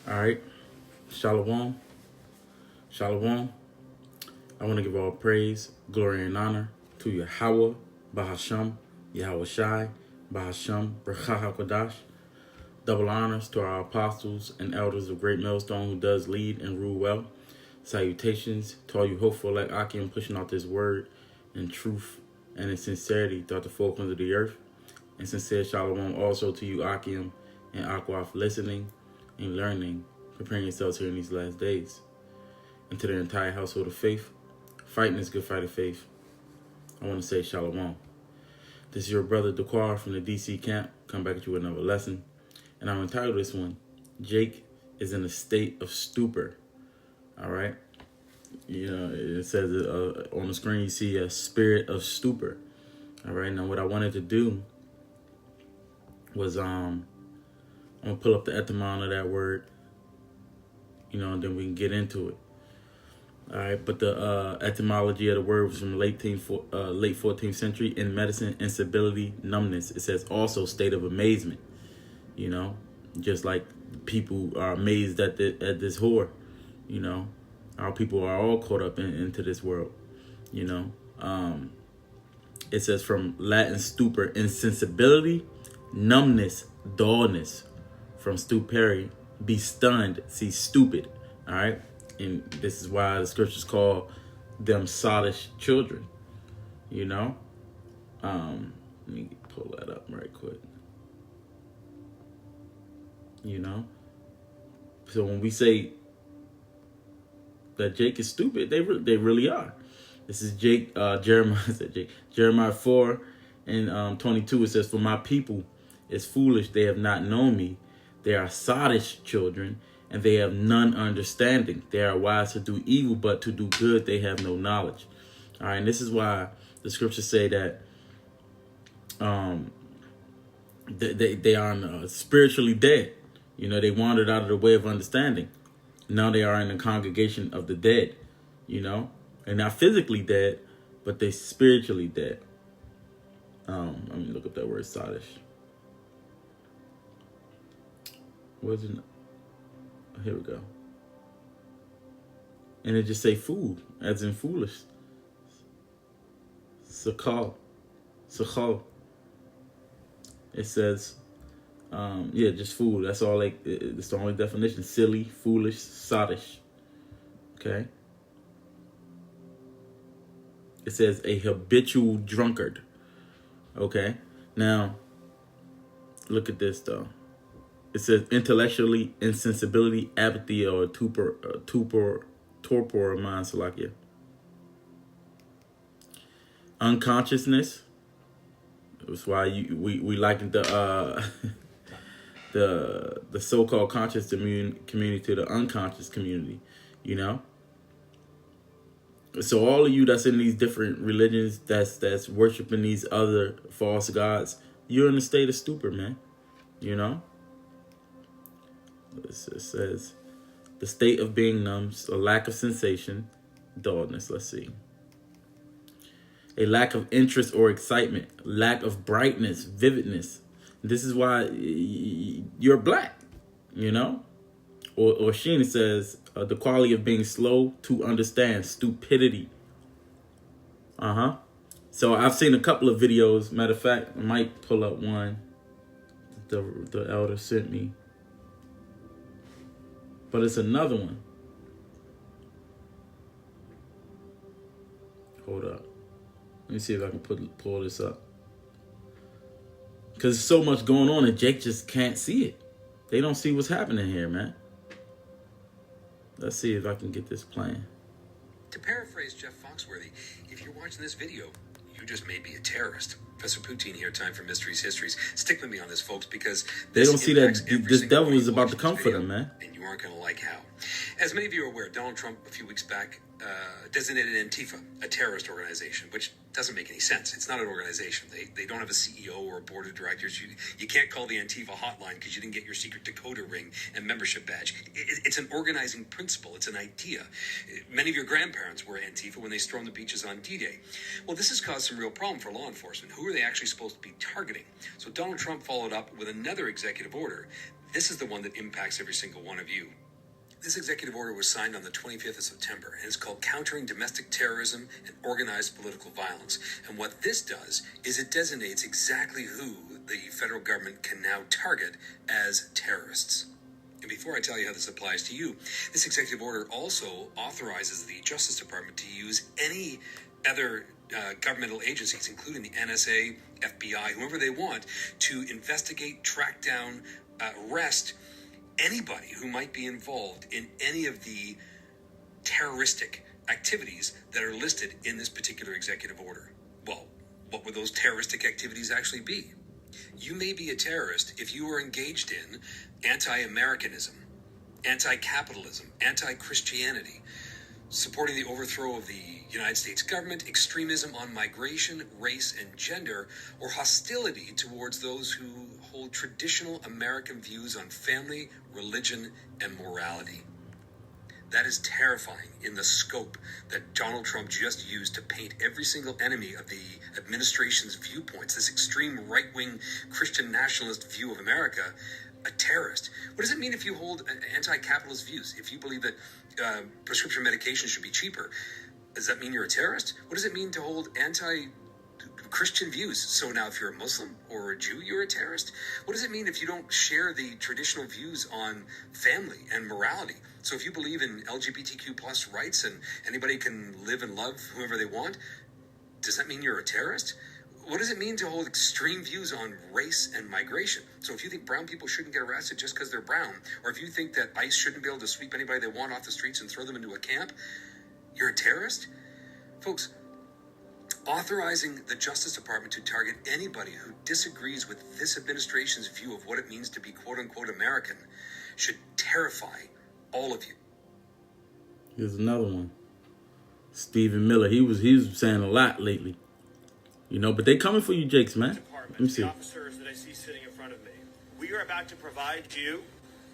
All right. Shalom. Shalom. I want to give all praise, glory, and honor to Yahweh, Bahasham, Yahweh Shai, Bahasham, Bracha HaKodash. Double honors to our apostles and elders of Great Millstone who does lead and rule well. Salutations to all you hopeful like Akim pushing out this word in truth and in sincerity throughout the four corners of the earth. And sincere shalom also to you Akim and Aqua for listening and learning, preparing yourselves here in these last days. And to the entire household of faith, fighting this good fight of faith, I want to say shalom. This is your brother Daquar from the DC camp. Come back at you with another lesson. And I'm entitled this one, Jake is in a state of stupor. All right. You know, it says on the screen, you see a spirit of stupor. All right. Now, what I wanted to do was, I'm going to pull up the etymology of that word, and then we can get into it. All right. But the etymology of the word was from late 14th century. In medicine, instability, numbness. It says also state of amazement. Just like people are amazed at this whore, our people are all caught up into this world, It says from Latin stupor, insensibility, numbness, dullness. From stupere, be stunned, see stupid, all right? And this is why the scriptures call them sottish children, Let me pull that up right quick. So when we say that Jake is stupid, they really are. This is Jeremiah 4 and 22. It says, "For my people is foolish; they have not known me. They are sottish children, and they have none understanding. They are wise to do evil, but to do good they have no knowledge." All right, and this is why the scriptures say that they are spiritually dead. They wandered out of the way of understanding. Now they are in the congregation of the dead, They're not physically dead, but they spiritually dead. Let me look up that word, sottish. Where's it? Oh, here we go. And it just say fool, as in foolish. Sakal. It says, just fool. That's all. It's the only definition. Silly, foolish, sottish. Okay. It says a habitual drunkard. Okay. Now, look at this though. It says intellectually insensibility, apathy, or torpor of mind, Salakia. Unconsciousness. That's why we liken the the so-called conscious community to the unconscious community, So all of you that's in these different religions that's worshiping these other false gods, you're in a state of stupor, man. It says the state of being numb, a lack of sensation, dullness. Let's see. A lack of interest or excitement, lack of brightness, vividness. This is why you're black, Or Sheen says the quality of being slow to understand, stupidity. So I've seen a couple of videos. Matter of fact, I might pull up one the elder sent me. But it's another one. Hold up. Let me see if I can pull this up. Because there's so much going on and Jake just can't see it. They don't see what's happening here, man. Let's see if I can get this playing. To paraphrase Jeff Foxworthy, if you're watching this video, you just may be a terrorist. Professor Poutine here, time for Mysteries, Histories. Stick with me on this, folks, because they don't see that this devil is about to come for them, man. And you aren't going to like how. As many of you are aware, Donald Trump, a few weeks back, designated Antifa a terrorist organization, which doesn't make any sense. It's not an organization. They don't have a CEO or a board of directors. You can't call the Antifa hotline because you didn't get your secret decoder ring and membership badge. It's an organizing principle. It's an idea. Many of your grandparents were Antifa when they stormed the beaches on D-Day. Well, this has caused some real problem for law enforcement. Who are they actually supposed to be targeting? So Donald Trump followed up with another executive order. This is the one that impacts every single one of you. This executive order was signed on the 25th of September, and it's called Countering Domestic Terrorism and Organized Political Violence. And what this does is it designates exactly who the federal government can now target as terrorists. And before I tell you how this applies to you, this executive order also authorizes the Justice Department to use any other governmental agencies, including the NSA, FBI, whoever they want, to investigate, track down, arrest anybody who might be involved in any of the terroristic activities that are listed in this particular executive order. Well, what would those terroristic activities actually be? You may be a terrorist if you are engaged in anti-Americanism, anti-capitalism, anti-Christianity, supporting the overthrow of the United States government, extremism on migration, race, and gender, or hostility towards those who hold traditional American views on family, religion, and morality. That is terrifying in the scope that Donald Trump just used to paint every single enemy of the administration's viewpoints, this extreme right-wing Christian nationalist view of America, a terrorist. What does it mean if you hold anti-capitalist views? If you believe that prescription medication should be cheaper, does that mean you're a terrorist? What does it mean to hold anti-Christian views? So now if you're a Muslim or a Jew, you're a terrorist? What does it mean if you don't share the traditional views on family and morality? So if you believe in LGBTQ plus rights and anybody can live and love whoever they want, does that mean you're a terrorist? What does it mean to hold extreme views on race and migration? So if you think brown people shouldn't get arrested just because they're brown, or if you think that ICE shouldn't be able to sweep anybody they want off the streets and throw them into a camp, you're a terrorist? Folks, authorizing the Justice Department to target anybody who disagrees with this administration's view of what it means to be quote-unquote American should terrify all of you. Here's another one. Stephen Miller. He was saying a lot lately. You know, but they coming for you, Jakes, man. Let me see. The officers that I see sitting in front of me, we are about to provide you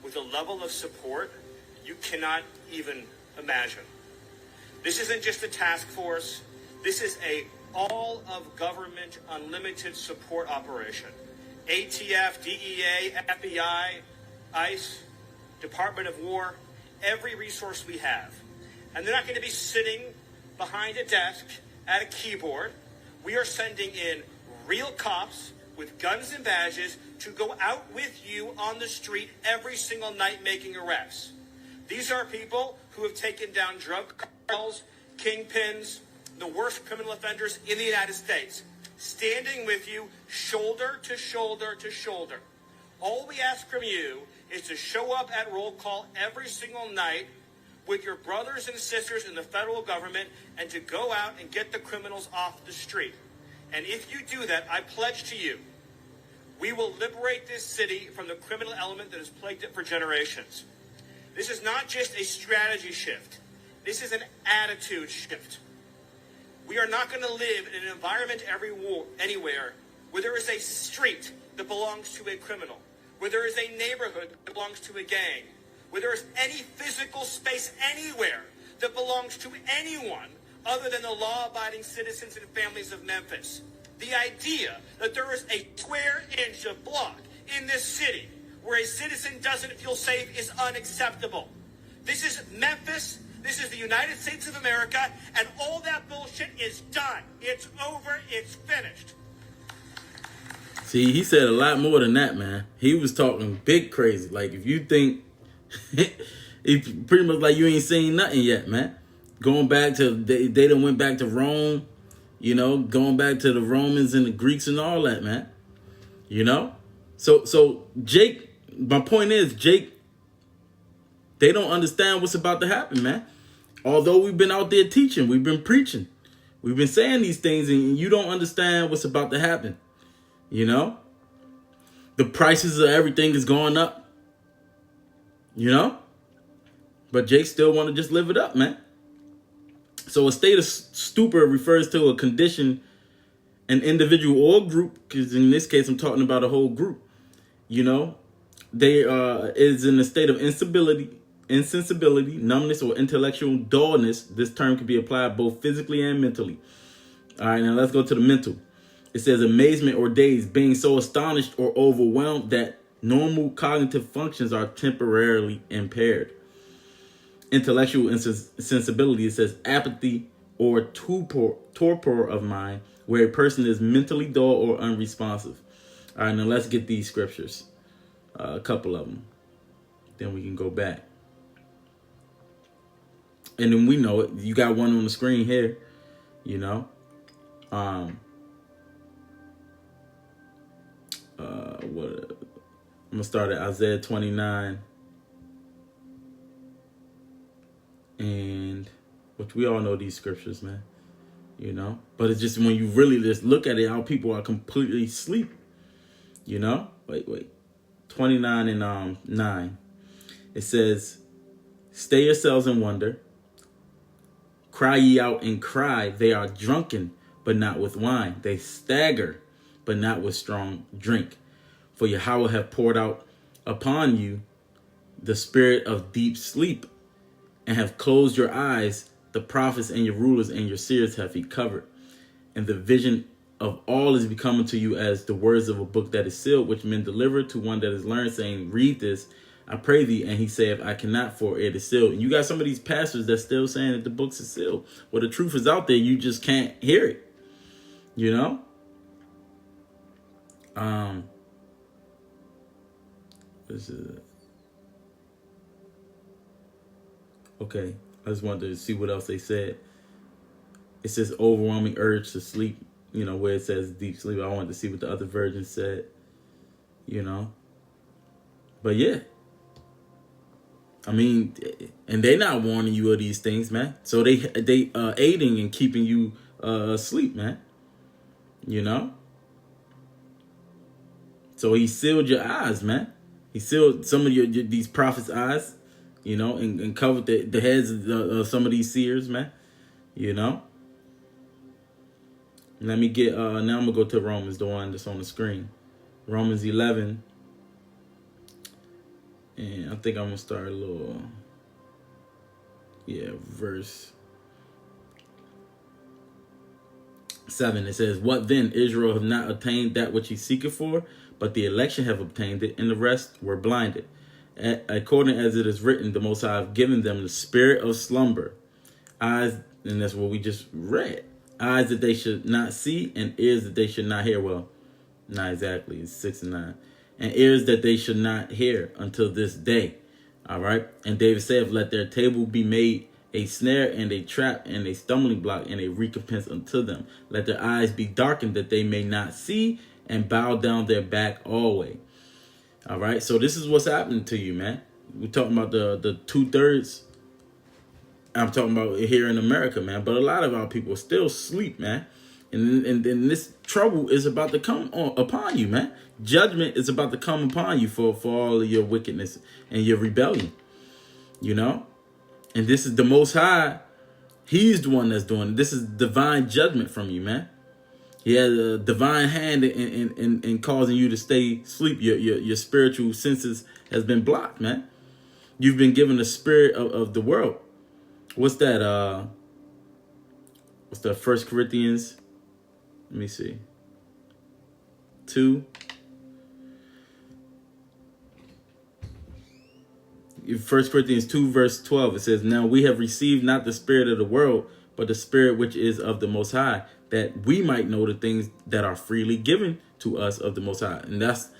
with a level of support you cannot even imagine. This isn't just a task force. This is a all of government unlimited support operation. ATF, DEA, FBI, ICE, Department of War, every resource we have. And they're not going to be sitting behind a desk at a keyboard. We are sending in real cops with guns and badges to go out with you on the street every single night making arrests. These are people who have taken down drug cartels, kingpins, the worst criminal offenders in the United States, standing with you shoulder to shoulder to shoulder. All we ask from you is to show up at roll call every single night with your brothers and sisters in the federal government and to go out and get the criminals off the street. And if you do that, I pledge to you, we will liberate this city from the criminal element that has plagued it for generations. This is not just a strategy shift. This is an attitude shift. We are not going to live in an environment anywhere where there is a street that belongs to a criminal, where there is a neighborhood that belongs to a gang, where there is any physical space anywhere that belongs to anyone other than the law-abiding citizens and families of Memphis. The idea that there is a square inch of block in this city where a citizen doesn't feel safe is unacceptable. This is Memphis. This is the United States of America, and all that bullshit is done. It's over. It's finished. See, he said a lot more than that, man. He was talking big crazy. Like, if you think... it's pretty much like you ain't seen nothing yet, man. Going back to... They done went back to Rome. You know, going back to the Romans and the Greeks and all that, man. You know? So Jake... My point is, Jake... They don't understand what's about to happen, man. Although we've been out there teaching, we've been preaching, we've been saying these things, and you don't understand what's about to happen. You know? The prices of everything is going up. You know? But Jake still want to just live it up, man. So a state of stupor refers to a condition, an individual or group, because in this case I'm talking about a whole group. You know, they is in a state of insensibility, numbness, or intellectual dullness. This term can be applied both physically and mentally. All right, now let's go to the mental. It says amazement or daze, being so astonished or overwhelmed that normal cognitive functions are temporarily impaired. Intellectual insensibility, it says apathy or torpor of mind, where a person is mentally dull or unresponsive. All right, now let's get these scriptures, a couple of them. Then we can go back. And then we know it. You got one on the screen here, you know. I'm going to start at Isaiah 29. And, which we all know these scriptures, man. You know. But it's just when you really just look at it, how people are completely asleep. You know. Wait. 29 and 9. It says, stay yourselves in wonder. Cry ye out and cry. They are drunken, but not with wine. They stagger, but not with strong drink. For Yahweh hath poured out upon you the spirit of deep sleep, and have closed your eyes. The prophets and your rulers and your seers have he covered. And the vision of all is becoming to you as the words of a book that is sealed, which men deliver to one that is learned, saying, read this, I pray thee. And he saith, I cannot, for it is sealed. And you got some of these pastors that's still saying that the books are sealed. Well, the truth is out there. You just can't hear it. You know? This is okay. I just wanted to see what else they said. It says overwhelming urge to sleep, you know, where it says deep sleep. I wanted to see what the other version said, you know. But yeah. I mean, and they're not warning you of these things, man. So they aiding and keeping you asleep, man. You know? So he sealed your eyes, man. He sealed some of these prophets' eyes, you know, and covered the heads of some of these seers, man. You know? Let me get, now I'm going to go to Romans, the one that's on the screen. Romans 11. And I think I'm going to start a little, verse 7. It says, what then? Israel have not obtained that which he seeketh for, but the election have obtained it, and the rest were blinded. According as it is written, the Most High have given them the spirit of slumber. Eyes, and that's what we just read. Eyes that they should not see, and ears that they should not hear. Well, not exactly. It's 6 and 9. And ears that they should not hear until this day. All right. And David said, let their table be made a snare and a trap and a stumbling block and a recompense unto them. Let their eyes be darkened that they may not see, and bow down their back always. All right. So this is what's happening to you, man. We're talking about the 2/3. I'm talking about here in America, man. But a lot of our people still sleep, man. And this trouble is about to come upon you, man. Judgment is about to come upon you for all of your wickedness and your rebellion. You know? And this is the Most High. He's the one that's doing it. This is divine judgment from you, man. He has a divine hand in causing you to stay asleep. Your spiritual senses has been blocked, man. You've been given the spirit of the world. What's that? What's that? 1 Corinthians. Let me see. 2. 1 Corinthians 2 verse 12. It says, now we have received not the spirit of the world, but the spirit which is of the Most High, that we might know the things that are freely given to us of the Most High. And that's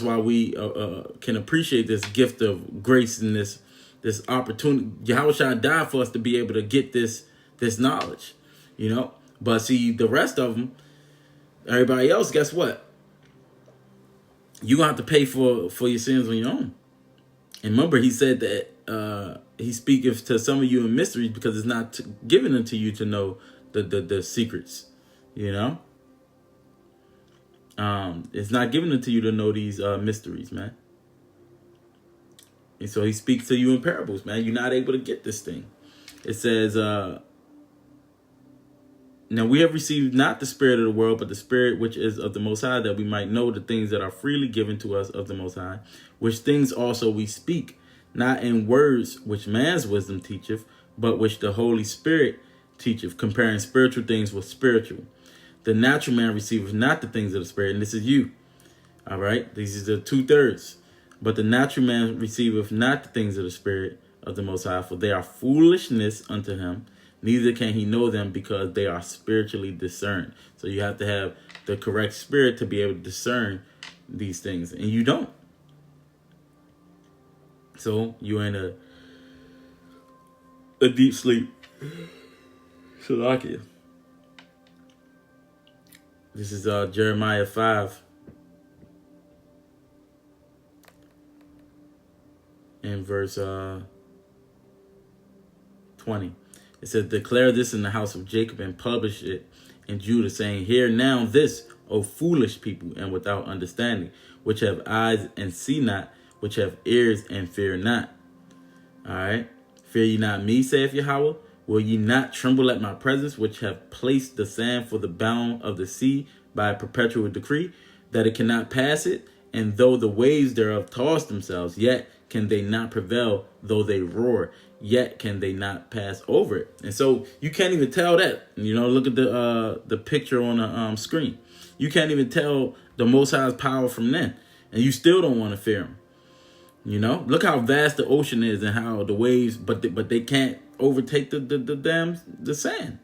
why we can appreciate this gift of grace and this opportunity. Yahweh died for us to be able to get this knowledge, you know. But see, the rest of them, everybody else, guess what? You're going to have to pay for your sins on your own. And remember, he said that he speaketh to some of you in mysteries because it's not given unto you to know the secrets, you know. It's not given unto you to know these mysteries, man. And so he speaks to you in parables, man. You're not able to get this thing. It says, Now we have received not the spirit of the world, but the spirit which is of the Most High, that we might know the things that are freely given to us of the Most High, which things also we speak, not in words which man's wisdom teacheth, but which the Holy Spirit teacheth, comparing spiritual things with spiritual. The natural man receiveth not the things of the Spirit, and this is you. All right, these are the 2/3. But the natural man receiveth not the things of the Spirit of the Most High, for they are foolishness unto him. Neither can he know them, because they are spiritually discerned. So you have to have the correct spirit to be able to discern these things, and you don't. So you're in a deep sleep. Shalakia. This is Jeremiah 5 and verse 20. It says, declare this in the house of Jacob and publish it in Judah, saying, hear now this, O foolish people, and without understanding, which have eyes and see not, which have ears and fear not. All right. Fear ye not me, saith Yahweh. Will ye not tremble at my presence, which have placed the sand for the bound of the sea by a perpetual decree, that it cannot pass it? And though the waves thereof toss themselves, yet can they not prevail. Though they roar, yet can they not pass over it. And so you can't even tell that. Look at the picture on the screen. You can't even tell the Most High's power from then, and you still don't want to fear him. Look how vast the ocean is and how the waves, but they can't overtake the sand,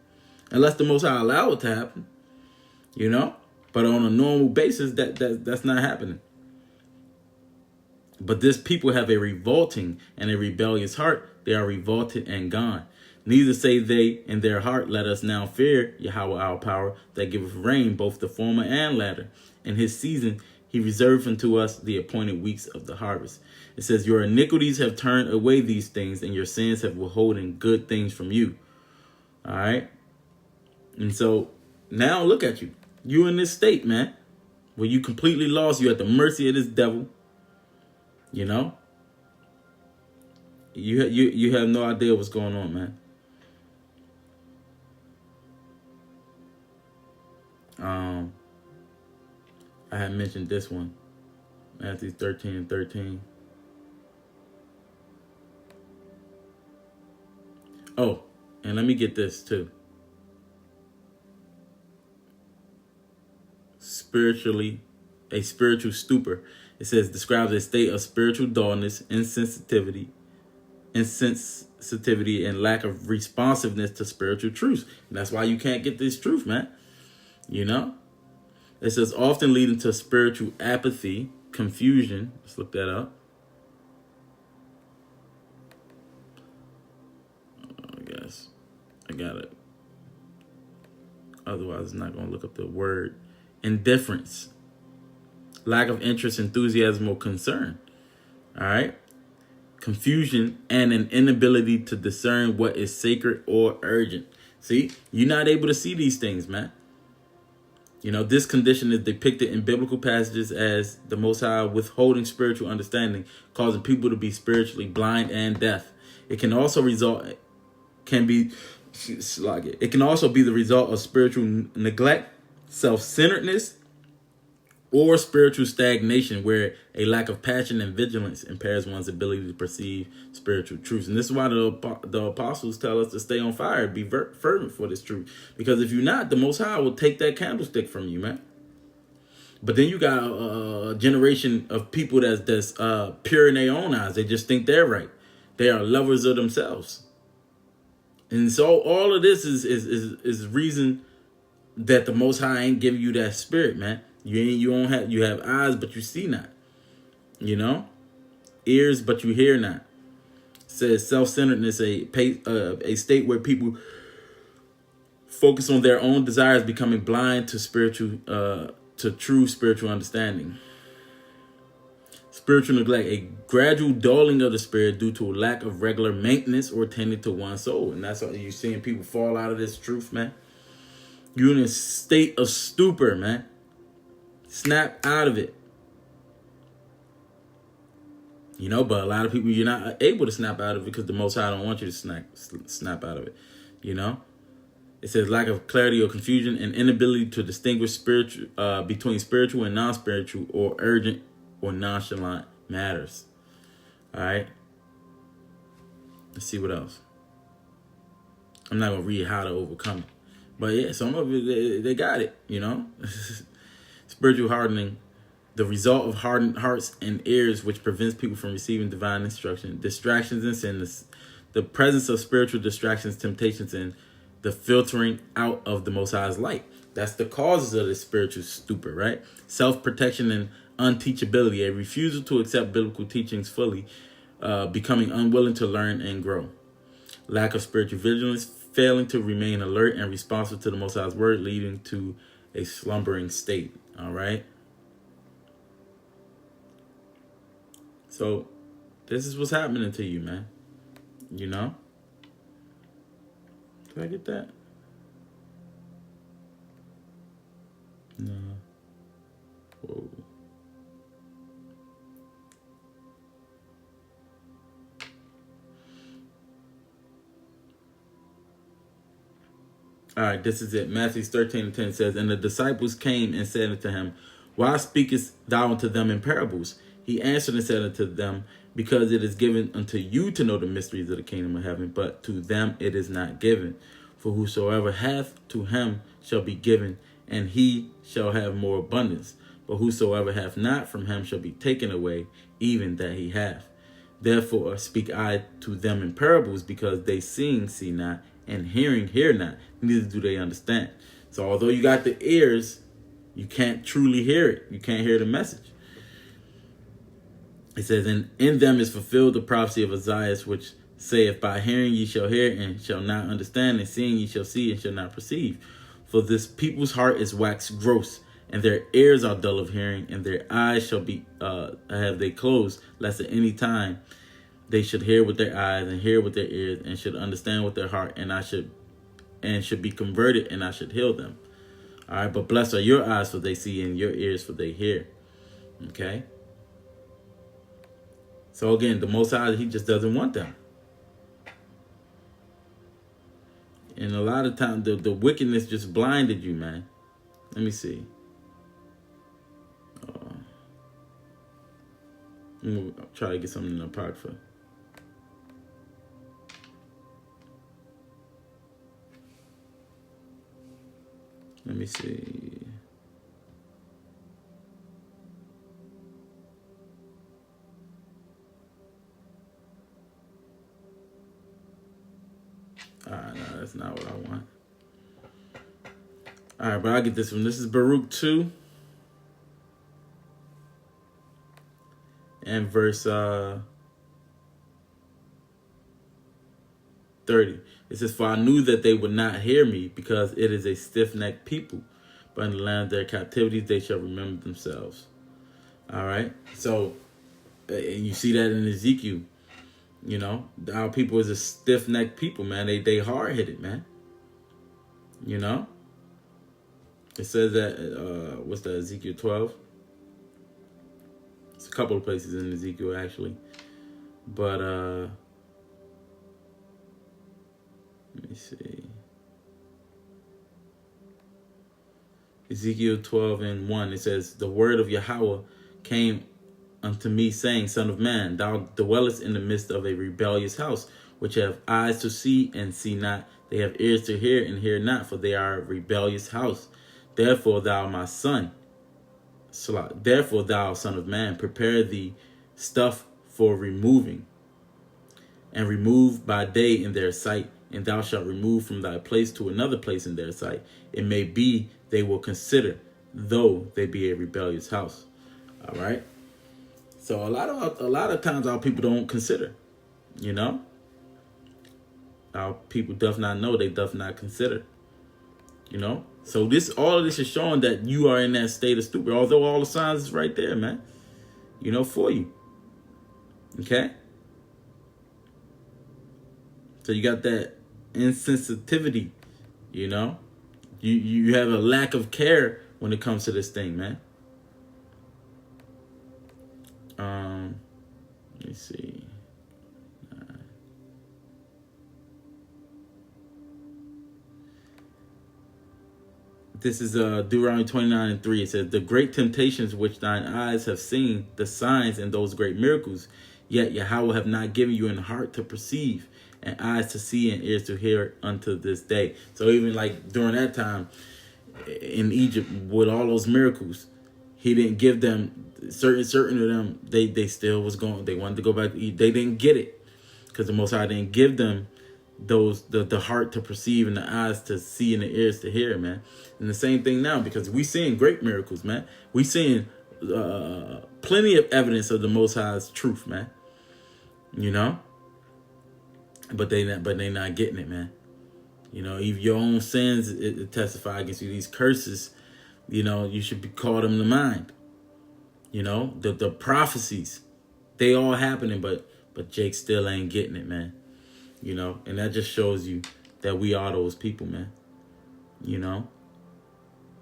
unless the Most High allow it to happen. But on a normal basis, that's not happening. But this people have a revolting and a rebellious heart. They are revolted and gone. Neither say they in their heart, let us now fear Yahweh our power, that giveth rain, both the former and latter. In his season he reserved unto us the appointed weeks of the harvest. It says, your iniquities have turned away these things, and your sins have withholden good things from you. All right. And so now look at you. You in this state, man, where you completely lost. You at the mercy of this devil. You have no idea what's going on, man. I had mentioned this one, Matthew 13:13. Oh, and let me get this too. A spiritual stupor. It says, describes a state of spiritual dullness, insensitivity, and lack of responsiveness to spiritual truths. And that's why you can't get this truth, man. It says, often leading to spiritual apathy, confusion. Let's look that up. I guess I got it. Otherwise, it's not going to look up the word. Indifference, lack of interest, enthusiasm, or concern. All right. Confusion and an inability to discern what is sacred or urgent. See, you're not able to see these things, man. This condition is depicted in biblical passages as the Most High withholding spiritual understanding, causing people to be spiritually blind and deaf. It can also be the result of spiritual neglect, self-centeredness, or spiritual stagnation, where a lack of passion and vigilance impairs one's ability to perceive spiritual truths. And this is why the apostles tell us to stay on fire, be fervent for this truth. Because if you're not, the Most High will take that candlestick from you, man. But then you got a generation of people that's pure in their own eyes. They just think they're right. They are lovers of themselves. And so all of this is reason that the Most High ain't giving you that spirit, man. You have eyes, but you see not. Ears, but you hear not. It says self-centeredness, a state where people focus on their own desires, becoming blind to true spiritual understanding. Spiritual neglect, a gradual dulling of the spirit due to a lack of regular maintenance or tending to one's soul. And that's what you're seeing people fall out of this truth, man. You're in a state of stupor, man. Snap out of it. But a lot of people, you're not able to snap out of it because the Most High don't want you to snap out of it. It says lack of clarity or confusion and inability to distinguish between spiritual and non-spiritual or urgent or nonchalant matters. All right. Let's see what else. I'm not going to read how to overcome it. But yeah, some of it, they got it, you know. Spiritual hardening, the result of hardened hearts and ears, which prevents people from receiving divine instruction. Distractions and sin, the presence of spiritual distractions, temptations, and the filtering out of the Most High's light. That's the causes of the spiritual stupor, right? Self-protection and unteachability, a refusal to accept biblical teachings fully, becoming unwilling to learn and grow. Lack of spiritual vigilance, failing to remain alert and responsive to the Most High's word, leading to a slumbering state. All right. So this is what's happening to you, man. You know? Did I get that? No. Whoa. All right, this is it. Matthew 13:10 says, and the disciples came and said unto him, why speakest thou unto them in parables? He answered and said unto them, because it is given unto you to know the mysteries of the kingdom of heaven, but to them it is not given. For whosoever hath, to him shall be given, and he shall have more abundance. But whosoever hath not, from him shall be taken away, even that he hath. Therefore speak I to them in parables, because they seeing see not, and hearing hear not, neither do they understand. So although you got the ears, you can't truly hear it. You can't hear the message. It says, and in them is fulfilled the prophecy of Isaiah, which saith, by hearing ye shall hear and shall not understand, and seeing ye shall see and shall not perceive. For this people's heart is waxed gross, and their ears are dull of hearing, and their eyes shall be have they closed, lest at any time they should hear with their eyes and hear with their ears, and should understand with their heart, and should be converted, and I should heal them. All right, but blessed are your eyes, for they see, and your ears, for they hear. Okay. So again, the Most High, he just doesn't want them. And a lot of times, the wickedness just blinded you, man. Let me see. I'm gonna try to get something in the Apocrypha. Let me see. No, that's not what I want. All right, but I'll get this one. This is Baruch 2 and verse 30. It says, for I knew that they would not hear me, because it is a stiff-necked people. But in the land of their captivity, they shall remember themselves. All right. So, and you see that in Ezekiel. You know, our people is a stiff-necked people, man. They hard-headed, man. You know. It says that, what's that, Ezekiel 12? It's a couple of places in Ezekiel, actually. But, let me see. Ezekiel 12:1, it says, the word of Yahweh came unto me, saying, son of man, thou dwellest in the midst of a rebellious house, which have eyes to see and see not. They have ears to hear and hear not, for they are a rebellious house. Therefore, thou, my son, therefore, thou, son of man, prepare thee stuff for removing, and remove by day in their sight, and thou shalt remove from thy place to another place in their sight. It may be they will consider, though they be a rebellious house. All right. So a lot of times our people don't consider, you know. Our people doth not know, they doth not consider, you know. So all of this is showing that you are in that state of stupor, although all the signs is right there, man, you know, for you. Okay. So you got that insensitivity, you know. You have a lack of care when it comes to this thing, man. Let me see. This is Deuteronomy 29:3. It says, the great temptations which thine eyes have seen, the signs and those great miracles, yet Yahweh have not given you an heart to perceive, and eyes to see, and ears to hear unto this day. So even like during that time in Egypt with all those miracles, he didn't give them certain of them. They still was going. They wanted to go back to Egypt. They didn't get it because the Most High didn't give them the heart to perceive and the eyes to see and the ears to hear, man. And the same thing now, because we seeing great miracles, man. We seeing plenty of evidence of the Most High's truth, man. You know, but they not getting it, man. You know, even your own sins it testify against you. These curses, you know, you should be call them to mind. You know, the prophecies, they all happening, but Jake still ain't getting it, man. You know, and that just shows you that we are those people, man. You know,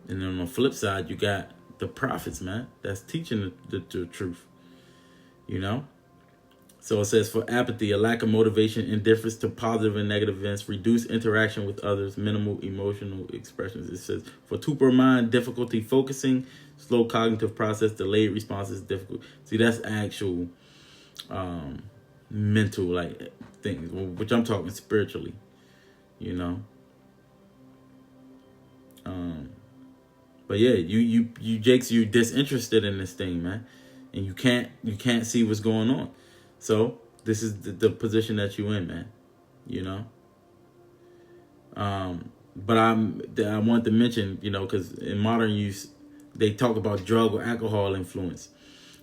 and then on the flip side, you got the prophets, man, that's teaching the truth. You know. So it says, for apathy, a lack of motivation, indifference to positive and negative events, reduced interaction with others, minimal emotional expressions. It says, for stupor mind, difficulty focusing, slow cognitive process, delayed responses, difficult. See, that's actual mental like things, which I'm talking spiritually, you know. But yeah, you Jakes, you're disinterested in this thing, man, and you can't see what's going on. So this is the position that you in, man. You know. But I wanted to mention, you know, because in modern use, they talk about drug or alcohol influence.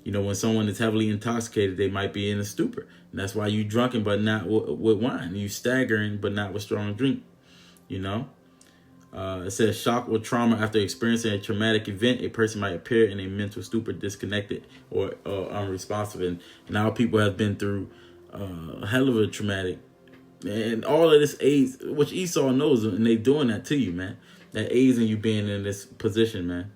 You know, when someone is heavily intoxicated, they might be in a stupor. And that's why you drunken, but not with wine. You staggering, but not with strong drink. You know. It says shock or trauma after experiencing a traumatic event, a person might appear in a mental stupor, disconnected or unresponsive. And now people have been through a hell of a traumatic, and all of this aids, which Esau knows, and they doing that to you, man. That aids in you being in this position, man.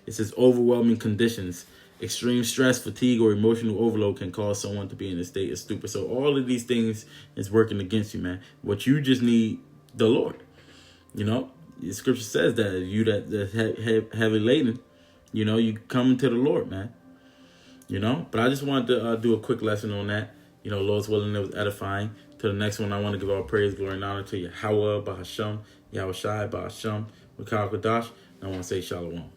It says overwhelming conditions, extreme stress, fatigue, or emotional overload can cause someone to be in a state of stupor. So all of these things is working against you, man. What you just need, the Lord. You know, the scripture says that you that heavy laden, you know, you come to the Lord, man. You know, but I just wanted to do a quick lesson on that. You know, Lord's willing, it was edifying. To the next one, I want to give all praise, glory, and honor to Yahweh, Bahasham, Yahweh Shai, Bahasham, Wakal Kadash. And I want to say Shalom.